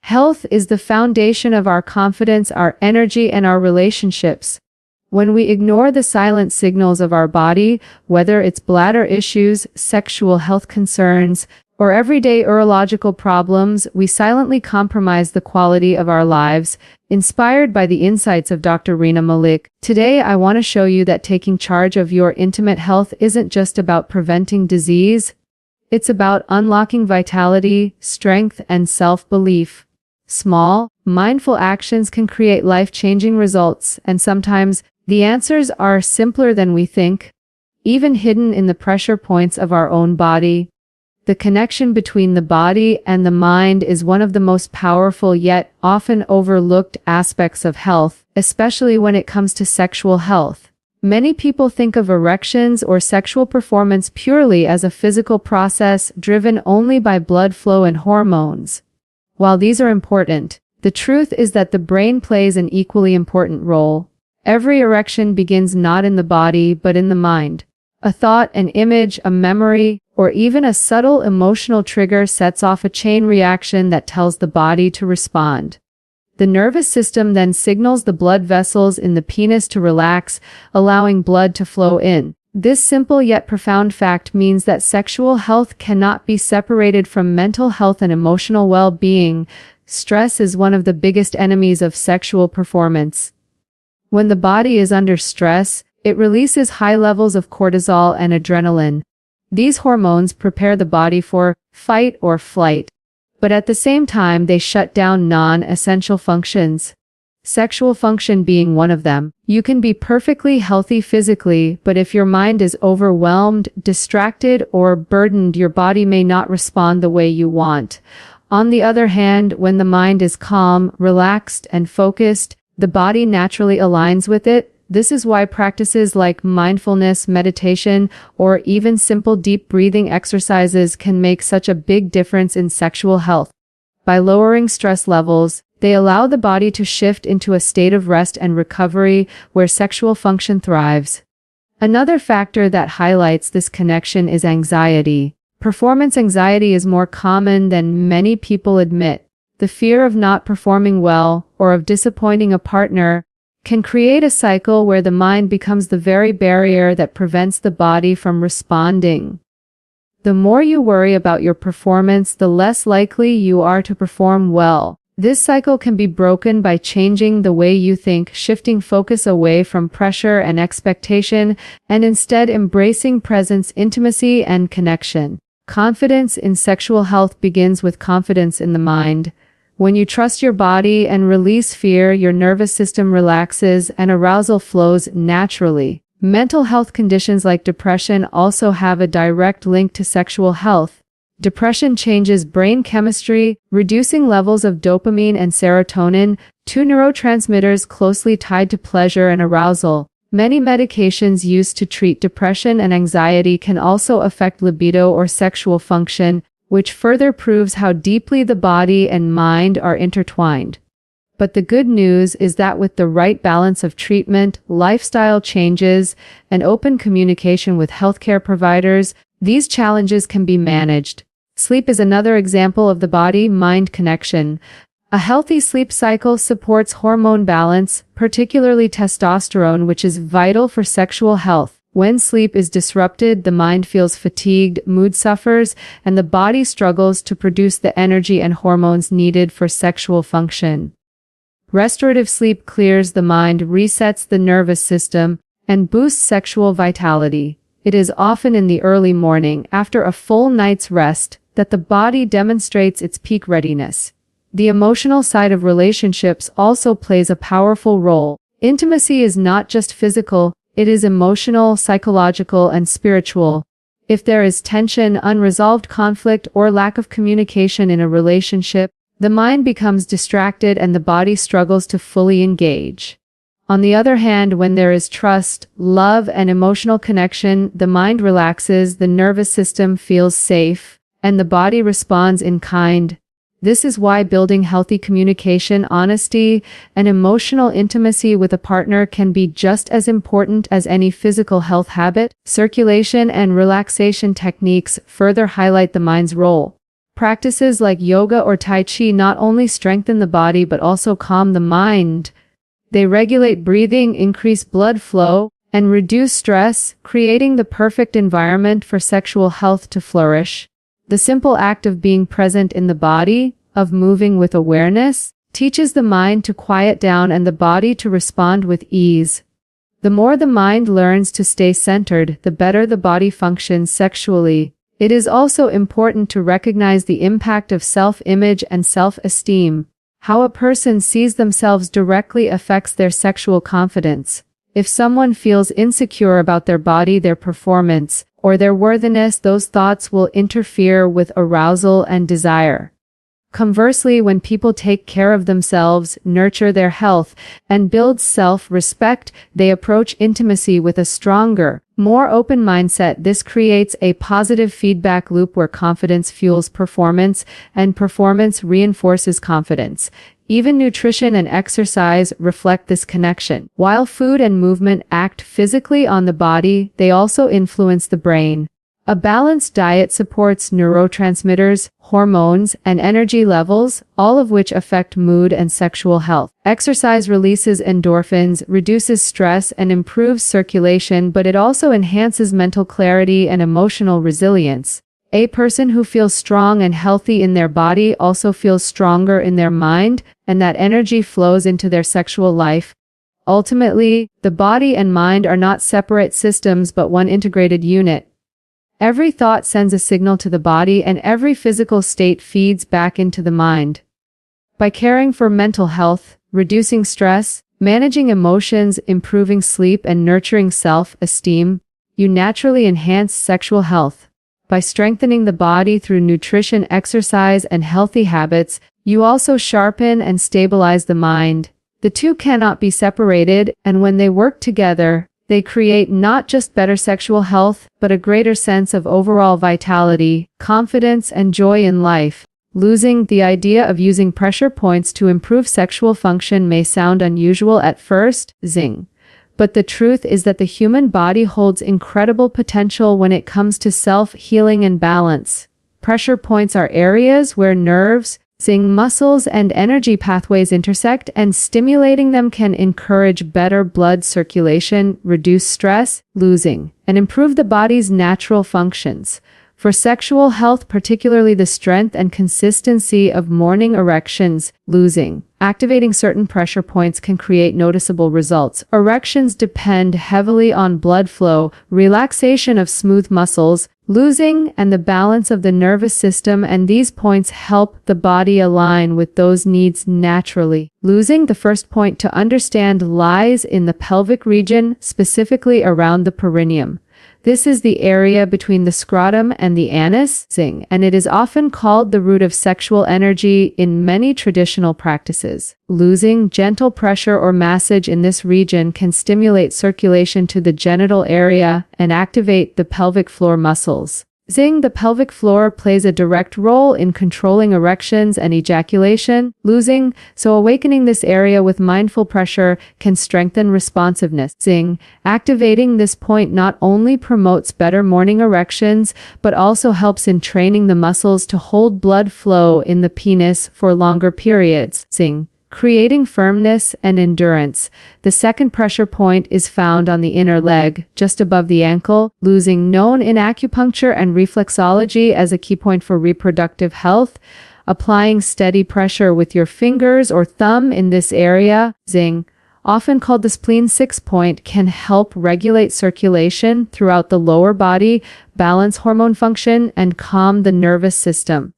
Health is the foundation of our confidence, our energy, and our relationships. When we ignore the silent signals of our body, whether it's bladder issues, sexual health concerns, or everyday urological problems, we silently compromise the quality of our lives. Inspired by the insights of Dr. Rena Malik, today I want to show you that taking charge of your intimate health isn't just about preventing disease. It's about unlocking vitality, strength, and self-belief. Small, mindful actions can create life-changing results, and sometimes the answers are simpler than we think, even hidden in the pressure points of our own body. The connection between the body and the mind is one of the most powerful yet often overlooked aspects of health, especially when it comes to sexual health. Many people think of erections or sexual performance purely as a physical process driven only by blood flow and hormones. While these are important, the truth is that the brain plays an equally important role. Every erection begins not in the body but in the mind. A thought, an image, a memory, or even a subtle emotional trigger sets off a chain reaction that tells the body to respond. The nervous system then signals the blood vessels in the penis to relax, allowing blood to flow in. This simple yet profound fact means that sexual health cannot be separated from mental health and emotional well-being. Stress is one of the biggest enemies of sexual performance. When the body is under stress, it releases high levels of cortisol and adrenaline. These hormones prepare the body for fight or flight, but at the same time they shut down non-essential functions. Sexual function being one of them. You can be perfectly healthy physically, but if your mind is overwhelmed, distracted, or burdened, your body may not respond the way you want. On the other hand, when the mind is calm, relaxed, and focused, the body naturally aligns with it. This is why practices like mindfulness, meditation, or even simple deep breathing exercises can make such a big difference in sexual health. By lowering stress levels, they allow the body to shift into a state of rest and recovery where sexual function thrives. Another factor that highlights this connection is anxiety. Performance anxiety is more common than many people admit. The fear of not performing well, or of disappointing a partner, can create a cycle where the mind becomes the very barrier that prevents the body from responding. The more you worry about your performance, the less likely you are to perform well. This cycle can be broken by changing the way you think, shifting focus away from pressure and expectation, and instead embracing presence, intimacy, and connection. Confidence in sexual health begins with confidence in the mind. When you trust your body and release fear, your nervous system relaxes and arousal flows naturally. Mental health conditions like depression also have a direct link to sexual health. Depression changes brain chemistry, reducing levels of dopamine and serotonin, two neurotransmitters closely tied to pleasure and arousal. Many medications used to treat depression and anxiety can also affect libido or sexual function, which further proves how deeply the body and mind are intertwined. But the good news is that with the right balance of treatment, lifestyle changes, and open communication with healthcare providers, these challenges can be managed. Sleep is another example of the body-mind connection. A healthy sleep cycle supports hormone balance, particularly testosterone, which is vital for sexual health. When sleep is disrupted, the mind feels fatigued, mood suffers, and the body struggles to produce the energy and hormones needed for sexual function. Restorative sleep clears the mind, resets the nervous system, and boosts sexual vitality. It is often in the early morning, after a full night's rest, that the body demonstrates its peak readiness. The emotional side of relationships also plays a powerful role. Intimacy is not just physical, it is emotional, psychological, and spiritual. If there is tension, unresolved conflict, or lack of communication in a relationship, the mind becomes distracted and the body struggles to fully engage. On the other hand, when there is trust, love, and emotional connection, the mind relaxes, the nervous system feels safe, and the body responds in kind. This is why building healthy communication, honesty, and emotional intimacy with a partner can be just as important as any physical health habit. Circulation and relaxation techniques further highlight the mind's role. Practices like yoga or Tai Chi not only strengthen the body but also calm the mind. They regulate breathing, increase blood flow, and reduce stress, creating the perfect environment for sexual health to flourish. The simple act of being present in the body, of moving with awareness, teaches the mind to quiet down and the body to respond with ease. The more the mind learns to stay centered, the better the body functions sexually. It is also important to recognize the impact of self-image and self-esteem. How a person sees themselves directly affects their sexual confidence. If someone feels insecure about their body, their performance, or their worthiness, those thoughts will interfere with arousal and desire. Conversely, when people take care of themselves, nurture their health, and build self-respect, they approach intimacy with a stronger, more open mindset. This creates a positive feedback loop where confidence fuels performance, and performance reinforces confidence. Even nutrition and exercise reflect this connection. While food and movement act physically on the body, they also influence the brain. A balanced diet supports neurotransmitters, hormones, and energy levels, all of which affect mood and sexual health. Exercise releases endorphins, reduces stress, and improves circulation, but it also enhances mental clarity and emotional resilience. A person who feels strong and healthy in their body also feels stronger in their mind, and that energy flows into their sexual life. Ultimately, the body and mind are not separate systems but one integrated unit. Every thought sends a signal to the body, and every physical state feeds back into the mind. By caring for mental health, reducing stress, managing emotions, improving sleep, and nurturing self-esteem, you naturally enhance sexual health. By strengthening the body through nutrition, exercise, and healthy habits, you also sharpen and stabilize the mind. The two cannot be separated, and when they work together, they create not just better sexual health, but a greater sense of overall vitality, confidence, and joy in life. Losing the idea of using pressure points to improve sexual function may sound unusual at first, zing. But the truth is that the human body holds incredible potential when it comes to self-healing and balance. Pressure points are areas where nerves, muscles, and energy pathways intersect, and stimulating them can encourage better blood circulation, reduce stress, losing, and improve the body's natural functions. For sexual health, particularly the strength and consistency of morning erections, losing, activating certain pressure points can create noticeable results. Erections depend heavily on blood flow, relaxation of smooth muscles, losing, and the balance of the nervous system, and these points help the body align with those needs naturally. Losing, the first point to understand, lies in the pelvic region, specifically around the perineum. This is the area between the scrotum and the anus, and it is often called the root of sexual energy in many traditional practices. Losing, gentle pressure or massage in this region can stimulate circulation to the genital area and activate the pelvic floor muscles. The pelvic floor plays a direct role in controlling erections and ejaculation, losing, so awakening this area with mindful pressure can strengthen responsiveness. Activating this point not only promotes better morning erections, but also helps in training the muscles to hold blood flow in the penis for longer periods. Creating firmness and endurance. The second pressure point is found on the inner leg, just above the ankle, losing, known in acupuncture and reflexology as a key point for reproductive health. Applying steady pressure with your fingers or thumb in this area, often called the spleen 6 point, can help regulate circulation throughout the lower body, balance hormone function, and calm the nervous system.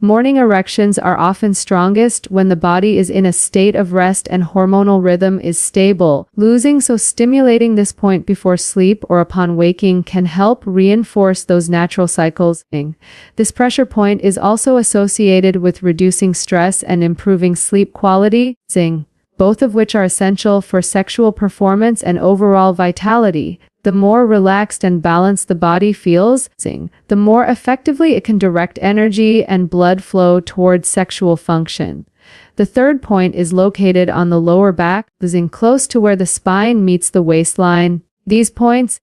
Morning erections are often strongest when the body is in a state of rest and hormonal rhythm is stable. Losing, so stimulating this point before sleep or upon waking can help reinforce those natural cycles. This pressure point is also associated with reducing stress and improving sleep quality, both of which are essential for sexual performance and overall vitality. The more relaxed and balanced the body feels, the more effectively it can direct energy and blood flow towards sexual function. The third point is located on the lower back, close to where the spine meets the waistline. These points,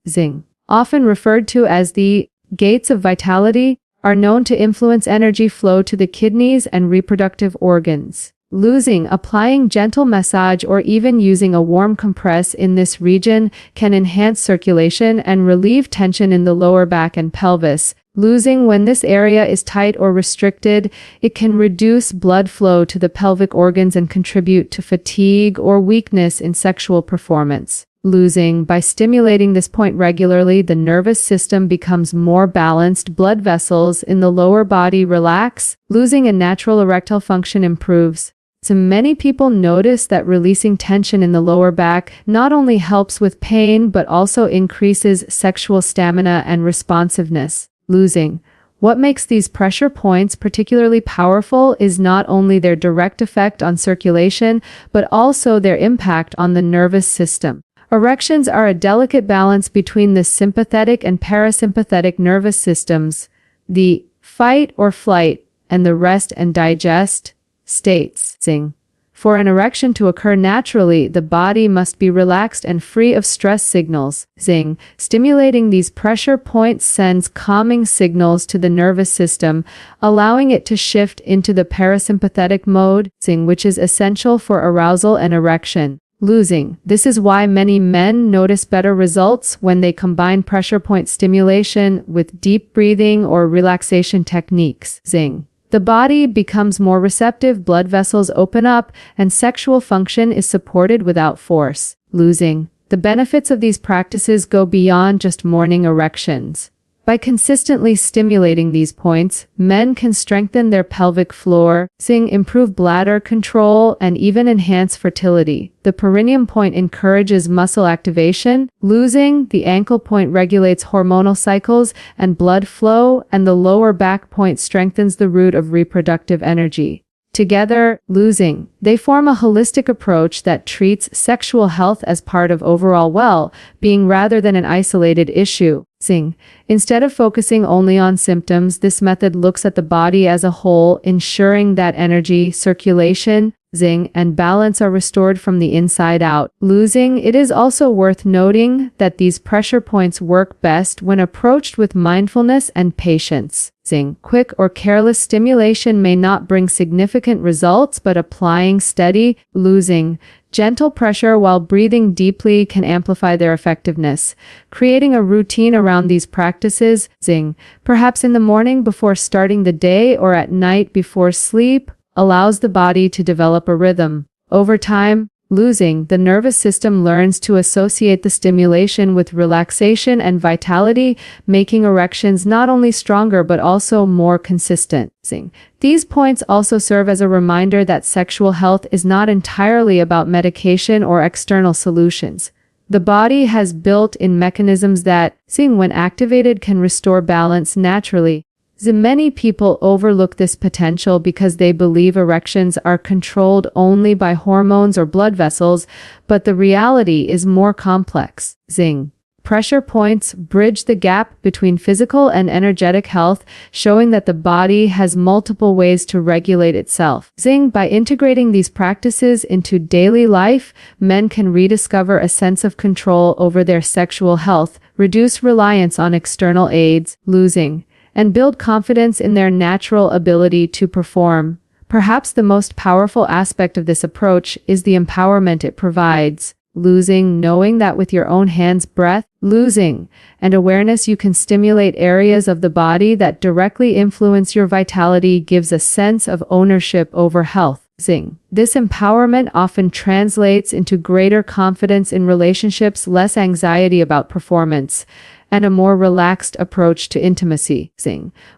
often referred to as the gates of vitality, are known to influence energy flow to the kidneys and reproductive organs. Losing, applying gentle massage or even using a warm compress in this region can enhance circulation and relieve tension in the lower back and pelvis. Losing, when this area is tight or restricted, it can reduce blood flow to the pelvic organs and contribute to fatigue or weakness in sexual performance. Losing, by stimulating this point regularly, the nervous system becomes more balanced, blood vessels in the lower body relax, losing and natural erectile function improves. So many people notice that releasing tension in the lower back not only helps with pain but also increases sexual stamina and responsiveness. Losing. What makes these pressure points particularly powerful is not only their direct effect on circulation, but also their impact on the nervous system. Erections are a delicate balance between the sympathetic and parasympathetic nervous systems, the fight or flight, and the rest and digest states. For an erection to occur naturally, the body must be relaxed and free of stress signals. Stimulating these pressure points sends calming signals to the nervous system, allowing it to shift into the parasympathetic mode, which is essential for arousal and erection. Losing. This is why many men notice better results when they combine pressure point stimulation with deep breathing or relaxation techniques. The body becomes more receptive, blood vessels open up, and sexual function is supported without force. Losing. The benefits of these practices go beyond just morning erections. By consistently stimulating these points, men can strengthen their pelvic floor, improve bladder control, and even enhance fertility. The perineum point encourages muscle activation. Losing, the ankle point regulates hormonal cycles and blood flow, and the lower back point strengthens the root of reproductive energy. Together, losing, they form a holistic approach that treats sexual health as part of overall well-being rather than an isolated issue. Instead of focusing only on symptoms, this method looks at the body as a whole, ensuring that energy, circulation, and balance are restored from the inside out. Losing, it is also worth noting that these pressure points work best when approached with mindfulness and patience. Quick or careless stimulation may not bring significant results, but applying steady, gentle pressure while breathing deeply can amplify their effectiveness. Creating a routine around these practices, perhaps in the morning before starting the day or at night before sleep, allows the body to develop a rhythm. Over time, the nervous system learns to associate the stimulation with relaxation and vitality, making erections not only stronger but also more consistent. These points also serve as a reminder that sexual health is not entirely about medication or external solutions. The body has built-in mechanisms that, when activated, can restore balance naturally. Many people overlook this potential because they believe erections are controlled only by hormones or blood vessels, but the reality is more complex. Pressure points bridge the gap between physical and energetic health, showing that the body has multiple ways to regulate itself. By integrating these practices into daily life, men can rediscover a sense of control over their sexual health, reduce reliance on external aids, and build confidence in their natural ability to perform. Perhaps the most powerful aspect of this approach is the empowerment it provides. Knowing that with your own hands, breath, and awareness you can stimulate areas of the body that directly influence your vitality gives a sense of ownership over health. This empowerment often translates into greater confidence in relationships, less anxiety about performance, and a more relaxed approach to intimacy.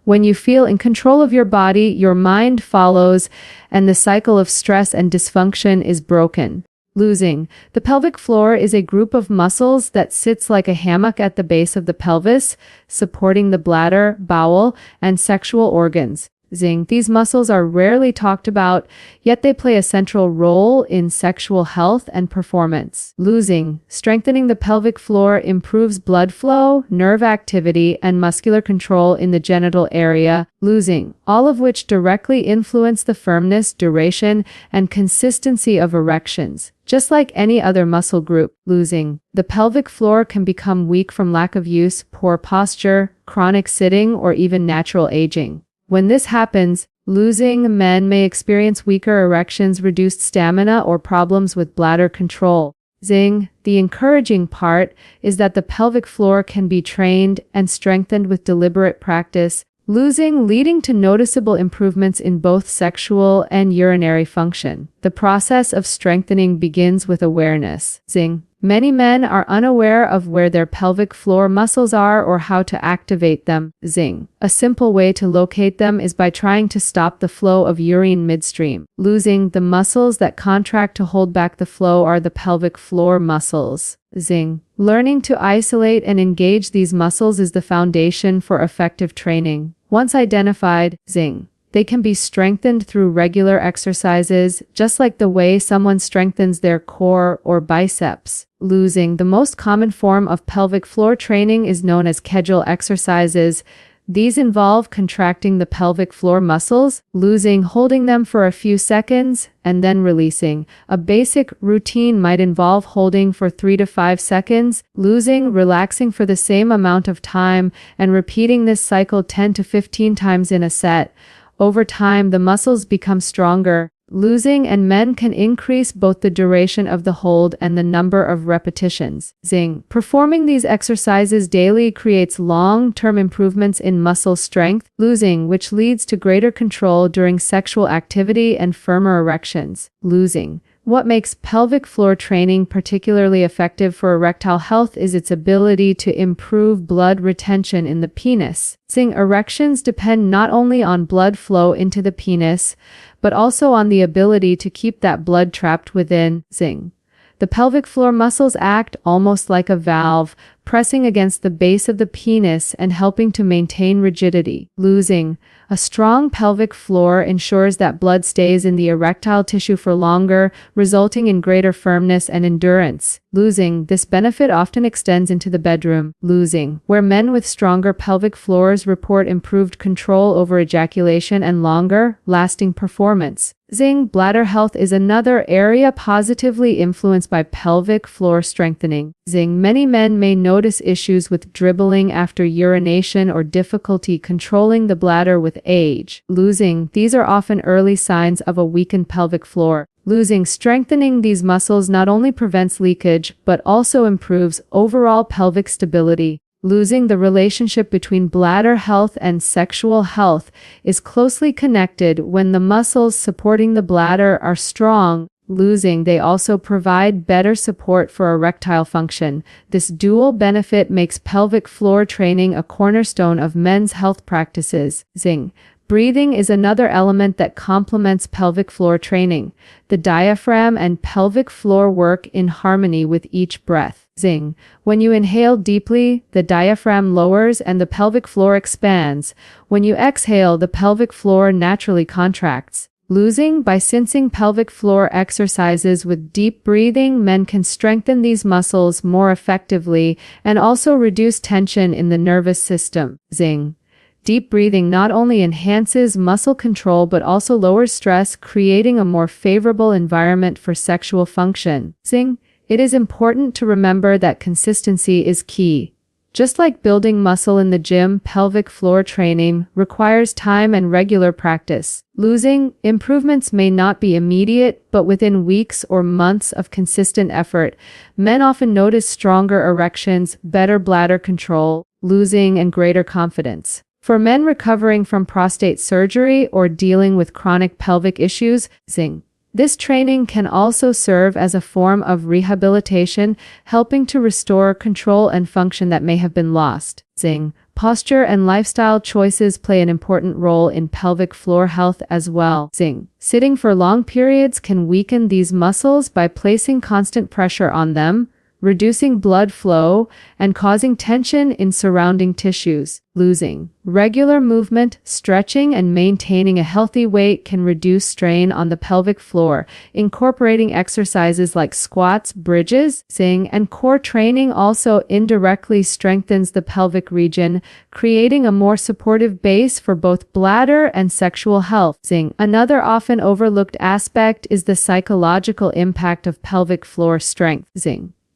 When you feel in control of your body, your mind follows, and the cycle of stress and dysfunction is broken. The pelvic floor is a group of muscles that sits like a hammock at the base of the pelvis, supporting the bladder, bowel, and sexual organs. Zing. These muscles are rarely talked about, yet they play a central role in sexual health and performance. Losing. Strengthening the pelvic floor improves blood flow, nerve activity, and muscular control in the genital area. Losing. All of which directly influence the firmness, duration, and consistency of erections. Just like any other muscle group, losing. The pelvic floor can become weak from lack of use, poor posture, chronic sitting, or even natural aging. When this happens, losing men may experience weaker erections, reduced stamina, or problems with bladder control. Zing. The encouraging part is that the pelvic floor can be trained and strengthened with deliberate practice, losing leading to noticeable improvements in both sexual and urinary function. The process of strengthening begins with awareness. Zing. Many men are unaware of where their pelvic floor muscles are or how to activate them. Zing. A simple way to locate them is by trying to stop the flow of urine midstream. Losing. The muscles that contract to hold back the flow are the pelvic floor muscles. Zing. Learning to isolate and engage these muscles is the foundation for effective training. Once identified, zing. They can be strengthened through regular exercises, just like the way someone strengthens their core or biceps. Losing. The most common form of pelvic floor training is known as Kegel exercises. These involve contracting the pelvic floor muscles, losing, holding them for a few seconds, and then releasing. A basic routine might involve holding for 3 to 5 seconds, losing, relaxing for the same amount of time, and repeating this cycle 10 to 15 times in a set. Over time, the muscles become stronger. Losing and men can increase both the duration of the hold and the number of repetitions. Zing. Performing these exercises daily creates long-term improvements in muscle strength, losing, which leads to greater control during sexual activity and firmer erections. Losing. What makes pelvic floor training particularly effective for erectile health is its ability to improve blood retention in the penis. Zing. Erections depend not only on blood flow into the penis, but also on the ability to keep that blood trapped within. Zing. The pelvic floor muscles act almost like a valve, pressing against the base of the penis and helping to maintain rigidity. Losing. A strong pelvic floor ensures that blood stays in the erectile tissue for longer, resulting in greater firmness and endurance. Losing. This benefit often extends into the bedroom. Losing. Where men with stronger pelvic floors report improved control over ejaculation and longer, lasting performance. Zing. Bladder health is another area positively influenced by pelvic floor strengthening. Zing. Many men may notice issues with dribbling after urination or difficulty controlling the bladder with age. Losing. These are often early signs of a weakened pelvic floor. Losing. Strengthening these muscles not only prevents leakage, but also improves overall pelvic stability. Losing. The relationship between bladder health and sexual health is closely connected. When the muscles supporting the bladder are strong, losing, they also provide better support for erectile function. This dual benefit makes pelvic floor training a cornerstone of men's health practices. Zing. Breathing is another element that complements pelvic floor training. The diaphragm and pelvic floor work in harmony with each breath. Zing. When you inhale deeply, the diaphragm lowers and the pelvic floor expands. When you exhale, the pelvic floor naturally contracts. Losing. By sensing pelvic floor exercises with deep breathing, men can strengthen these muscles more effectively and also reduce tension in the nervous system. Zing. Deep breathing not only enhances muscle control but also lowers stress, creating a more favorable environment for sexual function. Zing. It is important to remember that consistency is key. Just like building muscle in the gym, pelvic floor training requires time and regular practice. Losing. Improvements may not be immediate, but within weeks or months of consistent effort, men often notice stronger erections, better bladder control, losing, and greater confidence. For men recovering from prostate surgery or dealing with chronic pelvic issues, zing. This training can also serve as a form of rehabilitation, helping to restore control and function that may have been lost. Zing. Posture and lifestyle choices play an important role in pelvic floor health as well. Zing. Sitting for long periods can weaken these muscles by placing constant pressure on them. reducing blood flow and causing tension in surrounding tissues. Losing. Regular movement, stretching, and maintaining a healthy weight can reduce strain on the pelvic floor. Incorporating exercises like squats, bridges, and core training also indirectly strengthens the pelvic region, creating a more supportive base for both bladder and sexual health. Another often overlooked aspect is the psychological impact of pelvic floor strength.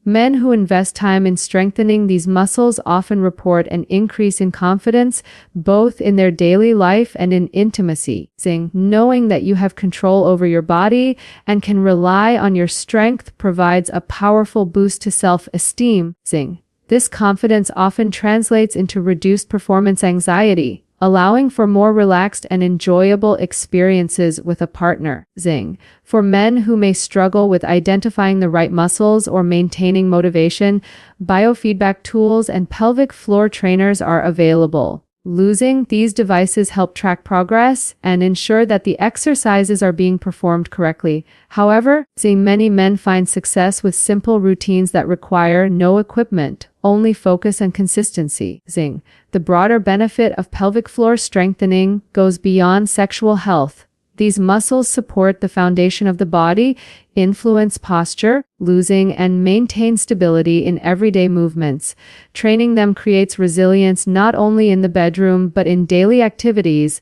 Men who invest time in strengthening these muscles often report an increase in confidence, both in their daily life and in intimacy. Knowing that you have control over your body and can rely on your strength provides a powerful boost to self-esteem. This confidence often translates into reduced performance anxiety, allowing for more relaxed and enjoyable experiences with a partner. For men who may struggle with identifying the right muscles or maintaining motivation, biofeedback tools and pelvic floor trainers are available. These devices help track progress and ensure that the exercises are being performed correctly. However, many men find success with simple routines that require no equipment, only focus and consistency. The broader benefit of pelvic floor strengthening goes beyond sexual health. These muscles support the foundation of the body, influence posture, and maintain stability in everyday movements. Training them creates resilience not only in the bedroom but in daily activities,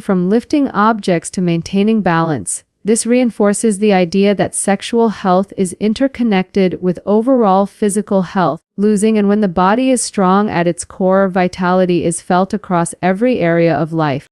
from lifting objects to maintaining balance. This reinforces the idea that sexual health is interconnected with overall physical health. And when the body is strong at its core, vitality is felt across every area of life.